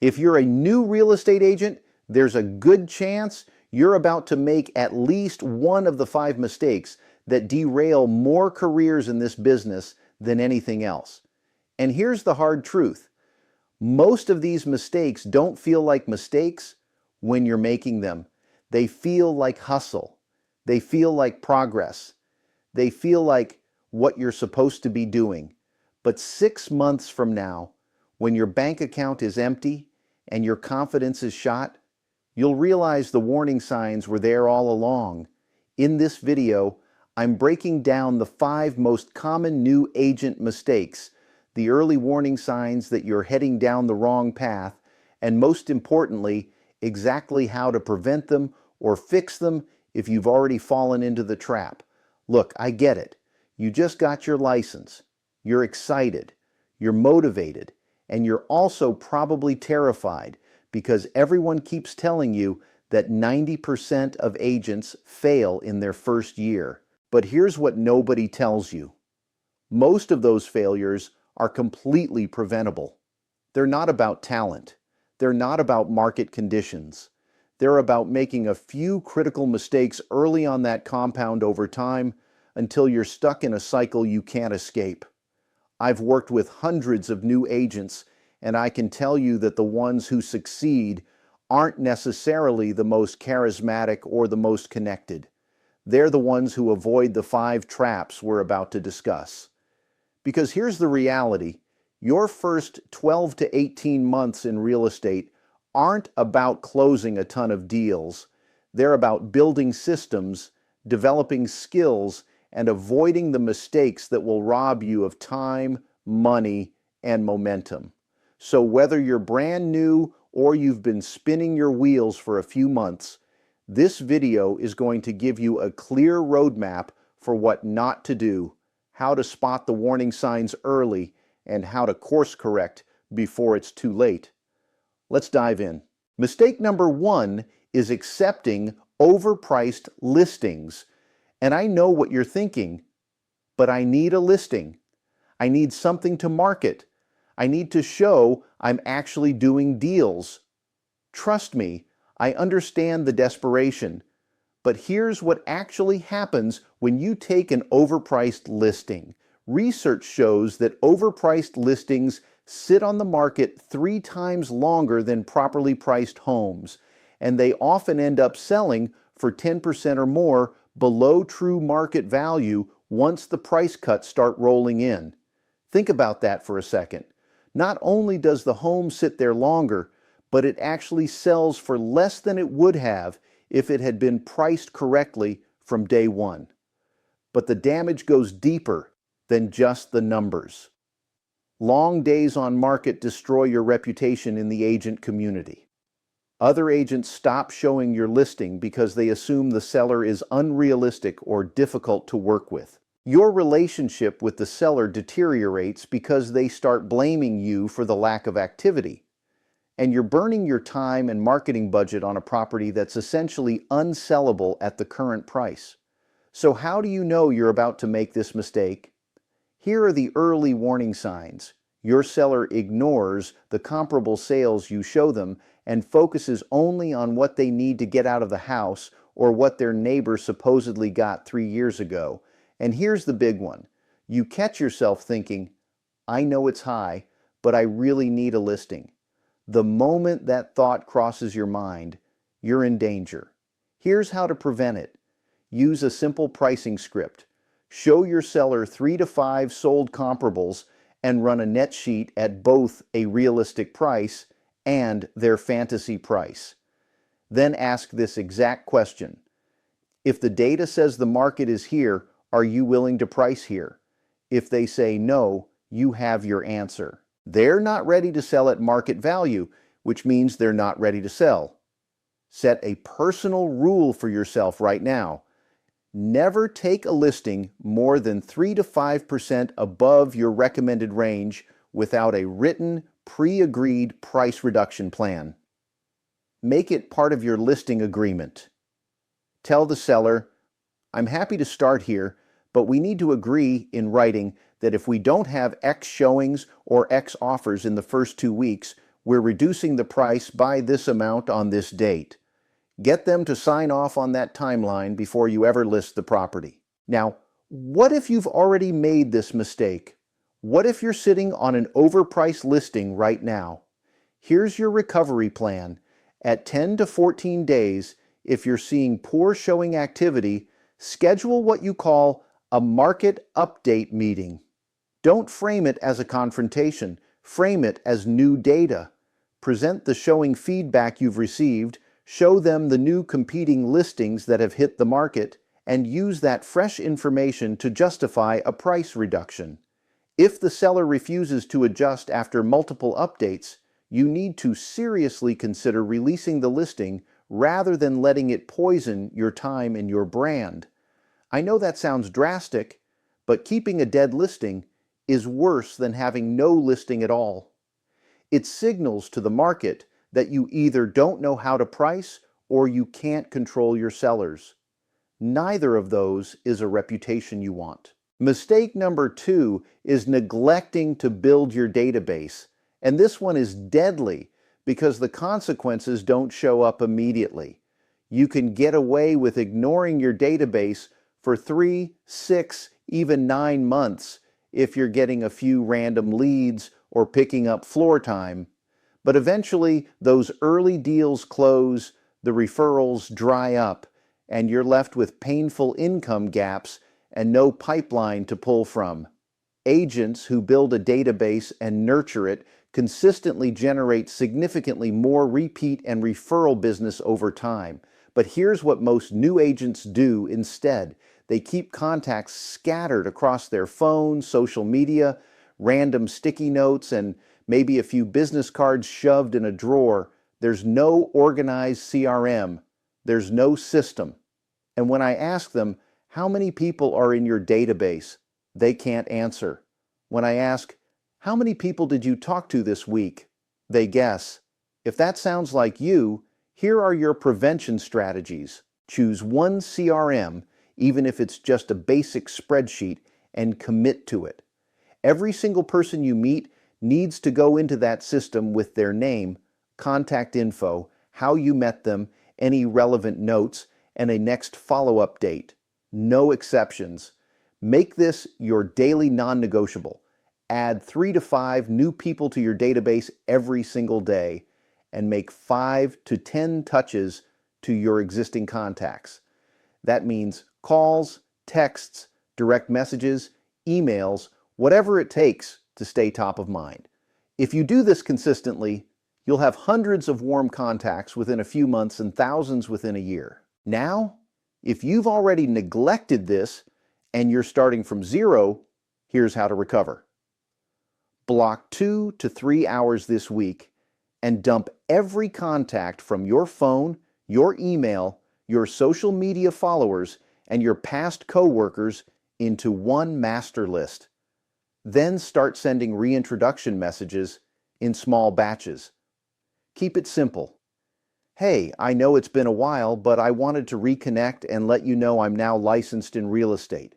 If you're a new real estate agent, there's a good chance you're about to make at least one of the 5 mistakes that derail more careers in this business than anything else. And here's the hard truth. Most of these mistakes don't feel like mistakes when you're making them. They feel like hustle. They feel like progress. They feel like what you're supposed to be doing. But 6 months from now, when your bank account is empty and your confidence is shot, you'll realize the warning signs were there all along. In this video, I'm breaking down the 5 most common new agent mistakes, the early warning signs that you're heading down the wrong path, and most importantly, exactly how to prevent them or fix them if you've already fallen into the trap. Look, I get it. You just got your license. You're excited. You're motivated. And you're also probably terrified because everyone keeps telling you that 90% of agents fail in their first year. But here's what nobody tells you. Most of those failures are completely preventable. They're not about talent. They're not about market conditions. They're about making a few critical mistakes early on that compound over time until you're stuck in a cycle you can't escape. I've worked with hundreds of new agents, and I can tell you that the ones who succeed aren't necessarily the most charismatic or the most connected. They're the ones who avoid the 5 traps we're about to discuss. Because here's the reality. Your first 12 to 18 months in real estate aren't about closing a ton of deals. They're about building systems, developing skills, and avoiding the mistakes that will rob you of time, money, and momentum. So whether you're brand new or you've been spinning your wheels for a few months, this video is going to give you a clear roadmap for what not to do, how to spot the warning signs early, and how to course correct before it's too late. Let's dive in. Mistake number 1 is accepting overpriced listings. And I know what you're thinking, but I need a listing. I need something to market. I need to show I'm actually doing deals. Trust me, I understand the desperation. But here's what actually happens when you take an overpriced listing. Research shows that overpriced listings sit on the market 3 times longer than properly priced homes, and they often end up selling for 10% or more below true market value once the price cuts start rolling in. Think about that for a second. Not only does the home sit there longer, but it actually sells for less than it would have if it had been priced correctly from day one. But the damage goes deeper than just the numbers. Long days on market destroy your reputation in the agent community. Other agents stop showing your listing because they assume the seller is unrealistic or difficult to work with. Your relationship with the seller deteriorates because they start blaming you for the lack of activity. And you're burning your time and marketing budget on a property that's essentially unsellable at the current price. So how do you know you're about to make this mistake? Here are the early warning signs. Your seller ignores the comparable sales you show them and focuses only on what they need to get out of the house or what their neighbor supposedly got 3 years ago. And here's the big one. You catch yourself thinking, I know it's high, but I really need a listing. The moment that thought crosses your mind, you're in danger. Here's how to prevent it. Use a simple pricing script. Show your seller 3 to 5 sold comparables and run a net sheet at both a realistic price and their fantasy price. Then ask this exact question. If the data says the market is here, are you willing to price here? If they say no, you have your answer. They're not ready to sell at market value, which means they're not ready to sell. Set a personal rule for yourself right now. Never take a listing more than 3 to 5% above your recommended range without a written, pre-agreed price reduction plan. Make it part of your listing agreement. Tell the seller, I'm happy to start here, but we need to agree in writing that if we don't have X showings or X offers in the first 2 weeks, We're reducing the price by this amount on this date. Get them to sign off on that timeline before you ever list the property. Now, what if you've already made this mistake? What if you're sitting on an overpriced listing right now? Here's your recovery plan. At 10 to 14 days, if you're seeing poor showing activity, schedule what you call a market update meeting. Don't frame it as a confrontation. Frame it as new data. Present the showing feedback you've received, show them the new competing listings that have hit the market, and use that fresh information to justify a price reduction. If the seller refuses to adjust after multiple updates, you need to seriously consider releasing the listing rather than letting it poison your time and your brand. I know that sounds drastic, but keeping a dead listing is worse than having no listing at all. It signals to the market that you either don't know how to price or you can't control your sellers. Neither of those is a reputation you want. Mistake number 2 is neglecting to build your database. And this one is deadly because the consequences don't show up immediately. You can get away with ignoring your database for 3, 6, even 9 months if you're getting a few random leads or picking up floor time. But eventually, those early deals close, the referrals dry up, and you're left with painful income gaps and no pipeline to pull from. Agents who build a database and nurture it consistently generate significantly more repeat and referral business over time. But here's what most new agents do instead. They keep contacts scattered across their phone, social media, random sticky notes, and maybe a few business cards shoved in a drawer. There's no organized CRM. There's no system. And when I ask them, how many people are in your database? They can't answer. When I ask, how many people did you talk to this week? They guess. If that sounds like you, here are your prevention strategies. Choose one CRM, even if it's just a basic spreadsheet, and commit to it. Every single person you meet needs to go into that system with their name, contact info, how you met them, any relevant notes, and a next follow-up date. No exceptions. Make this your daily non-negotiable. Add 3 to 5 new people to your database every single day, and make 5 to 10 touches to your existing contacts. That means calls, texts, direct messages, emails, whatever it takes to stay top of mind. If you do this consistently, you'll have hundreds of warm contacts within a few months and thousands within a year. Now, if you've already neglected this and you're starting from zero, here's how to recover. Block 2 to 3 hours this week and dump every contact from your phone, your email, your social media followers, and your past coworkers into one master list. Then start sending reintroduction messages in small batches. Keep it simple. Hey, I know it's been a while, but I wanted to reconnect and let you know I'm now licensed in real estate.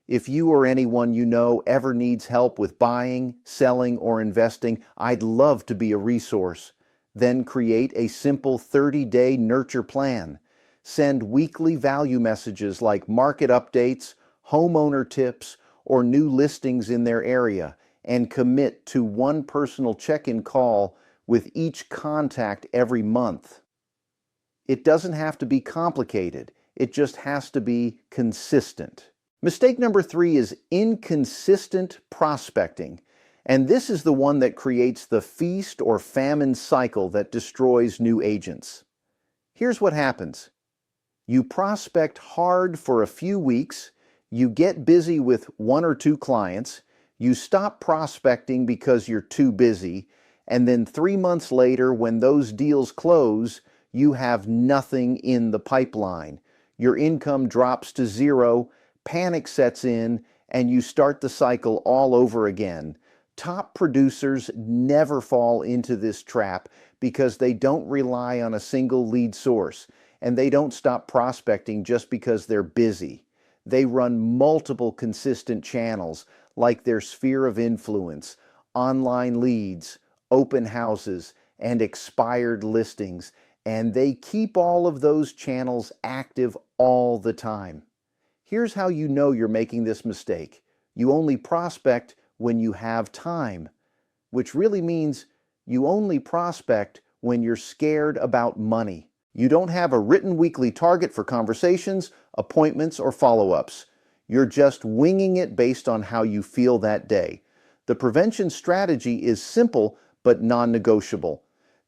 If you or anyone you know ever needs help with buying, selling, or investing, I'd love to be a resource. Then create a simple 30-day nurture plan. Send weekly value messages like market updates, homeowner tips, or new listings in their area, and commit to one personal check-in call with each contact every month. It doesn't have to be complicated. It just has to be consistent. Mistake number 3 is inconsistent prospecting. And this is the one that creates the feast or famine cycle that destroys new agents. Here's what happens. You prospect hard for a few weeks, you get busy with 1 or 2 clients, you stop prospecting because you're too busy, and then 3 months later, when those deals close, you have nothing in the pipeline. Your income drops to zero, panic sets in, and you start the cycle all over again. Top producers never fall into this trap because they don't rely on a single lead source, and they don't stop prospecting just because they're busy. They run multiple consistent channels like their sphere of influence, online leads, open houses, and expired listings, and they keep all of those channels active all the time. Here's how you know you're making this mistake. You only prospect when you have time, which really means you only prospect when you're scared about money. You don't have a written weekly target for conversations, appointments, or follow-ups. You're just winging it based on how you feel that day. The prevention strategy is simple but non-negotiable.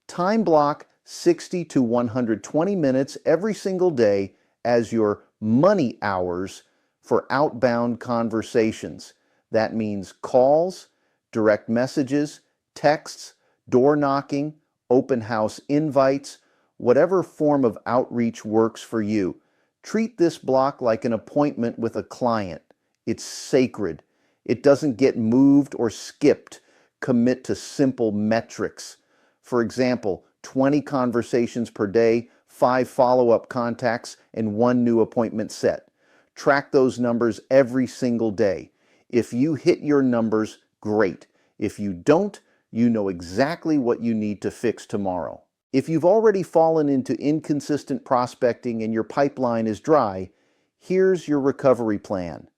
Time block 60 to 120 minutes every single day as your money hours for outbound conversations. That means calls, direct messages, texts, door knocking, open house invites, whatever form of outreach works for you. Treat this block like an appointment with a client. It's sacred. It doesn't get moved or skipped. Commit to simple metrics. For example, 20 conversations per day, 5 follow-up contacts, and 1 new appointment set. Track those numbers every single day. If you hit your numbers, great. If you don't, you know exactly what you need to fix tomorrow. If you've already fallen into inconsistent prospecting and your pipeline is dry, here's your recovery plan.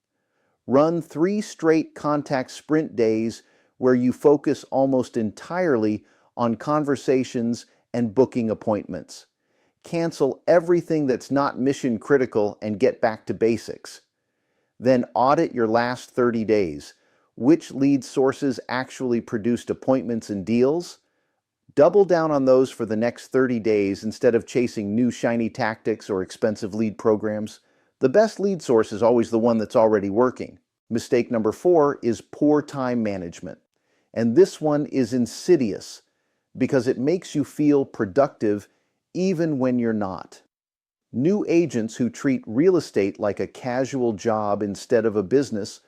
Run 3 straight contact sprint days where you focus almost entirely on conversations and booking appointments. Cancel everything that's not mission critical and get back to basics. Then audit your last 30 days. Which lead sources actually produced appointments and deals? Double down on those for the next 30 days instead of chasing new shiny tactics or expensive lead programs. The best lead source is always the one that's already working. Mistake number 4 is poor time management. And this one is insidious because it makes you feel productive even when you're not. New agents who treat real estate like a casual job instead of a business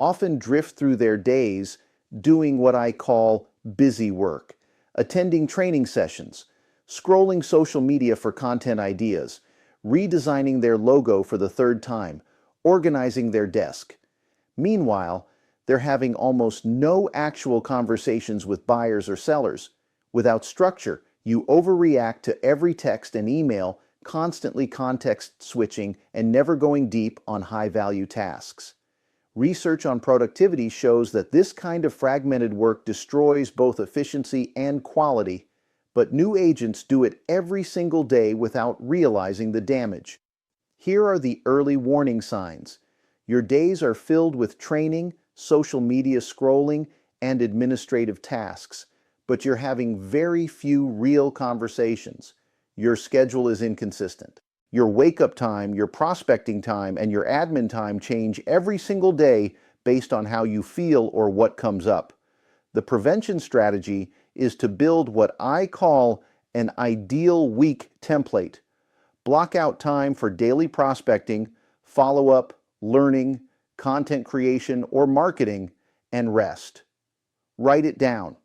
often drift through their days doing what I call busy work, attending training sessions, scrolling social media for content ideas, redesigning their logo for the 3rd time, organizing their desk. Meanwhile, they're having almost no actual conversations with buyers or sellers. Without structure, you overreact to every text and email, constantly context switching and never going deep on high-value tasks. Research on productivity shows that this kind of fragmented work destroys both efficiency and quality, but new agents do it every single day without realizing the damage. Here are the early warning signs. Your days are filled with training, social media scrolling, and administrative tasks, but you're having very few real conversations. Your schedule is inconsistent. Your wake-up time, your prospecting time, and your admin time change every single day based on how you feel or what comes up. The prevention strategy is to build what I call an ideal week template. Block out time for daily prospecting, follow-up, learning, content creation, or marketing, and rest. Write it down.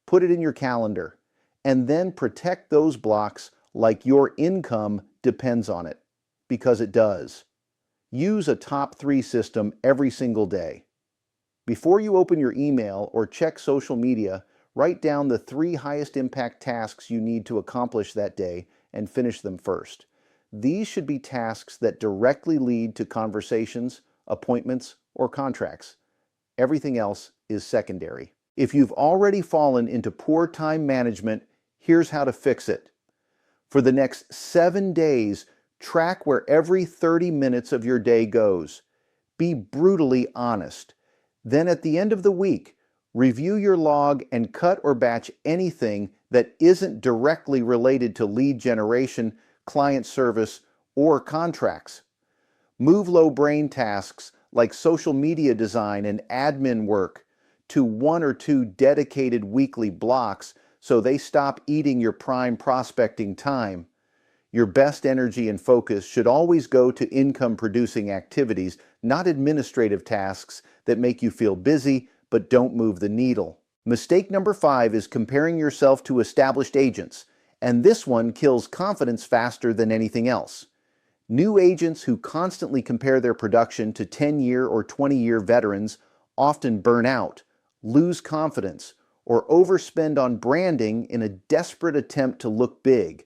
Put it in your calendar. And then protect those blocks like your income depends on it, because it does. Use a top 3 system every single day. Before you open your email or check social media, write down the 3 highest impact tasks you need to accomplish that day and finish them first. These should be tasks that directly lead to conversations, appointments, or contracts. Everything else is secondary. If you've already fallen into poor time management, here's how to fix it. For the next 7 days, track where every 30 minutes of your day goes. Be brutally honest. Then at the end of the week, review your log and cut or batch anything that isn't directly related to lead generation, client service, or contracts. Move low-brain tasks like social media design and admin work to 1 or 2 dedicated weekly blocks so they stop eating your prime prospecting time. Your best energy and focus should always go to income-producing activities, not administrative tasks that make you feel busy but don't move the needle. Mistake number 5 is comparing yourself to established agents, and this one kills confidence faster than anything else. New agents who constantly compare their production to 10-year or 20-year veterans often burn out, lose confidence, or overspend on branding in a desperate attempt to look big.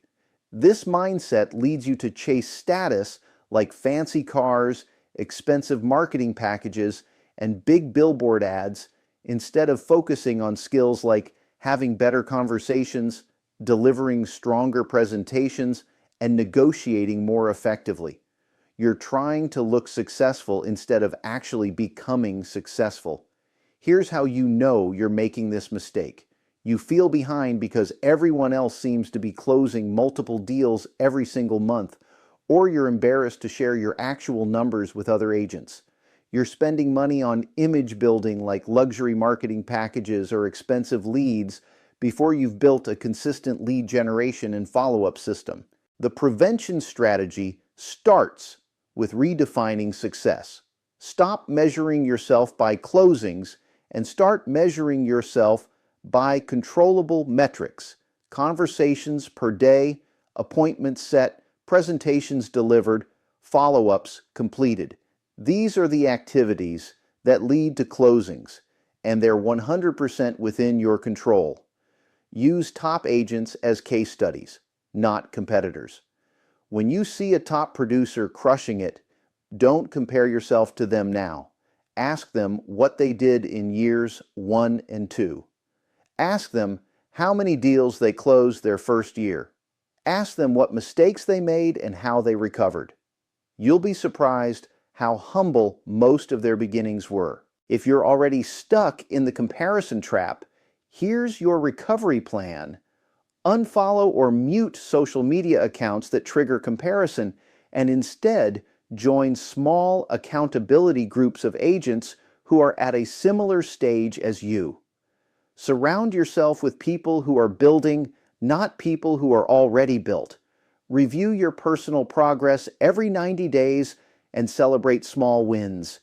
This mindset leads you to chase status like fancy cars, expensive marketing packages, and big billboard ads instead of focusing on skills like having better conversations, delivering stronger presentations, and negotiating more effectively. You're trying to look successful instead of actually becoming successful. Here's how you know you're making this mistake. You feel behind because everyone else seems to be closing multiple deals every single month, or you're embarrassed to share your actual numbers with other agents. You're spending money on image building like luxury marketing packages or expensive leads before you've built a consistent lead generation and follow-up system. The prevention strategy starts with redefining success. Stop measuring yourself by closings and start measuring yourself by controllable metrics: conversations per day, appointments set, presentations delivered, follow-ups completed. These are the activities that lead to closings, and they're 100% within your control. Use top agents as case studies, not competitors. When you see a top producer crushing it, don't compare yourself to them now. Ask them what they did in years 1 and 2. Ask them how many deals they closed their first year. Ask them what mistakes they made and how they recovered. You'll be surprised how humble most of their beginnings were. If you're already stuck in the comparison trap, here's your recovery plan. Unfollow or mute social media accounts that trigger comparison, and instead join small accountability groups of agents who are at a similar stage as you. Surround yourself with people who are building, not people who are already built. Review your personal progress every 90 days and celebrate small wins.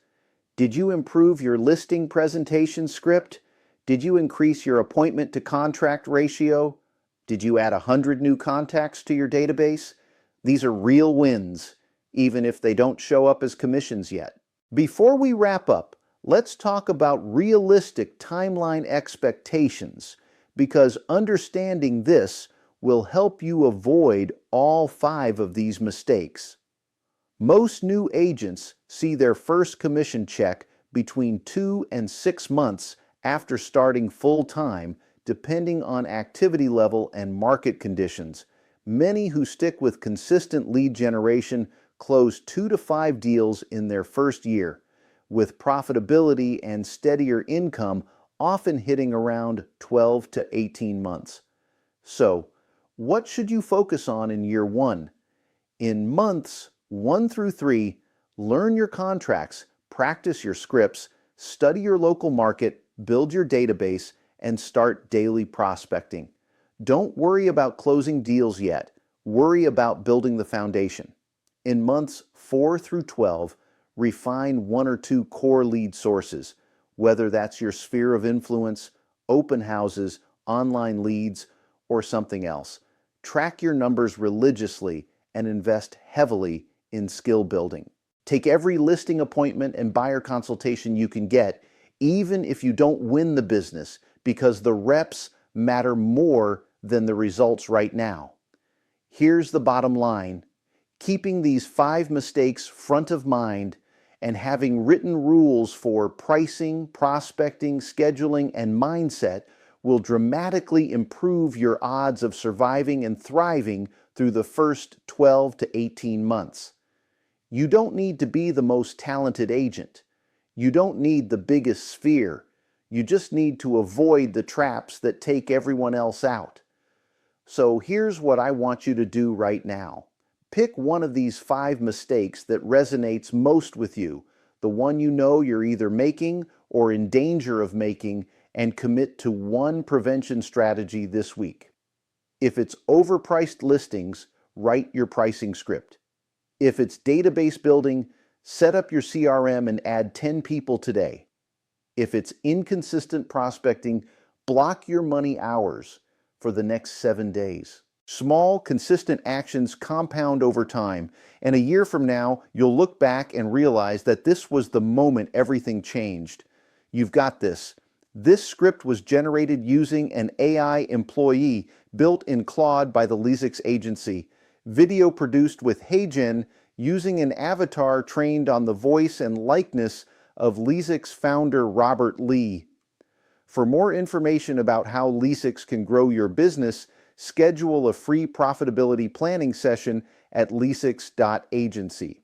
Did you improve your listing presentation script? Did you increase your appointment to contract ratio? Did you add 100 new contacts to your database? These are real wins, even if they don't show up as commissions yet. Before we wrap up, let's talk about realistic timeline expectations, because understanding this will help you avoid all 5 of these mistakes. Most new agents see their first commission check between 2 and 6 months after starting full-time, depending on activity level and market conditions. Many who stick with consistent lead generation close 2 to 5 deals in their first year, with profitability and steadier income often hitting around 12 to 18 months. So, what should you focus on in year 1? In months 1 through 3, learn your contracts, practice your scripts, study your local market, build your database, and start daily prospecting. Don't worry about closing deals yet. Worry about building the foundation. In months 4 through 12, refine 1 or 2 core lead sources, whether that's your sphere of influence, open houses, online leads, or something else. Track your numbers religiously and invest heavily in skill building. Take every listing appointment and buyer consultation you can get, even if you don't win the business, because the reps matter more than the results right now. Here's the bottom line. Keeping these 5 mistakes front of mind and having written rules for pricing, prospecting, scheduling, and mindset will dramatically improve your odds of surviving and thriving through the first 12 to 18 months. You don't need to be the most talented agent. You don't need the biggest sphere. You just need to avoid the traps that take everyone else out. So here's what I want you to do right now. Pick one of these 5 mistakes that resonates most with you, the one you know you're either making or in danger of making, and commit to one prevention strategy this week. If it's overpriced listings, write your pricing script. If it's database building, set up your CRM and add 10 people today. If it's inconsistent prospecting, block your money hours for the next 7 days. Small, consistent actions compound over time, and a year from now, you'll look back and realize that this was the moment everything changed. You've got this. This script was generated using an AI employee built in Claude by the Lesix agency. Video produced with HeyGen using an avatar trained on the voice and likeness of Lesix founder Robert Lee. For more information about how Lesix can grow your business, schedule a free profitability planning session at lesix.agency.